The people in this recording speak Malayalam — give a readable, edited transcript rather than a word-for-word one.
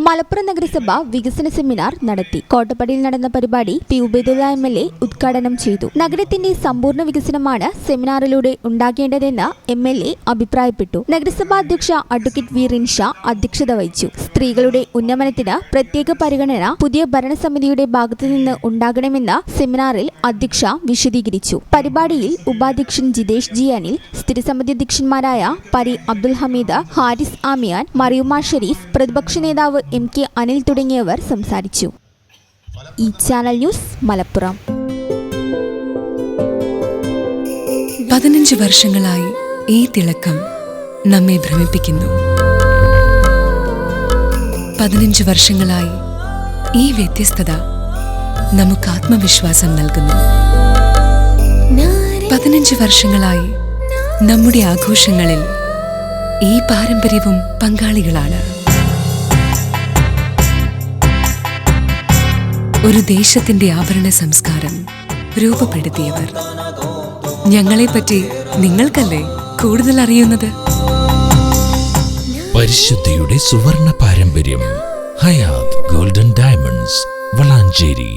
മലപ്പുറം നഗരസഭ വികസന സെമിനാർ നടത്തി. കോട്ടപ്പടിയിൽ നടന്ന പരിപാടി പി ഉബൈദുള്ള MLA ഉദ്ഘാടനം ചെയ്തു. നഗരത്തിന്റെ സമ്പൂർണ്ണ വികസനമാണ് സെമിനാറിലൂടെ ഉണ്ടാകേണ്ടതെന്ന് MLA അഭിപ്രായപ്പെട്ടു. നഗരസഭാ അധ്യക്ഷ അഡ്വക്കേറ്റ് വി റിൻഷ അധ്യക്ഷത വഹിച്ചു. സ്ത്രീകളുടെ ഉന്നമനത്തിന് പ്രത്യേക പരിഗണന പുതിയ ഭരണസമിതിയുടെ ഭാഗത്തുനിന്ന് ഉണ്ടാകണമെന്ന് സെമിനാറിൽ അധ്യക്ഷ വിശദീകരിച്ചു. പരിപാടിയിൽ ഉപാധ്യക്ഷൻ ജിതേഷ് ജി അനിൽ, സ്ഥിരസമിതി അധ്യക്ഷന്മാരായ പരി അബ്ദുൽ ഹമീദ്, ഹാരിസ് ആമിയാൻ, മറിയുമ ഷെരീഫ്, പ്രതിപക്ഷ നേതാവ് MK അനിൽ തുടങ്ങിയവർ സംസാരിച്ചു. ഈ ചാനൽ ന്യൂസ് മലപ്പുറം. 15 വർഷങ്ങളായി ഈ തിളക്കം നമ്മെ ഭ്രമിപ്പിക്കുന്നു. 15 വർഷങ്ങളായി ഈ വ്യത്യസ്തത നമുക്ക് ആത്മവിശ്വാസം നൽകുന്നു. 15 വർഷങ്ങളായി നമ്മുടെ ആഘോഷങ്ങളിൽ ഈ പാരമ്പര്യവും പങ്കാളികളാണ്. ഒരു ദേശത്തിന്റെ ആഭരണ സംസ്കാരം രൂപപ്പെടുത്തിയവർ. ഞങ്ങളെപ്പറ്റി നിങ്ങൾക്കല്ലേ കൂടുതൽ അറിയുന്നത്? പരിശുദ്ധിയുടെ സുവർണ പാരമ്പര്യം. Hayath golden diamonds, Valanchery.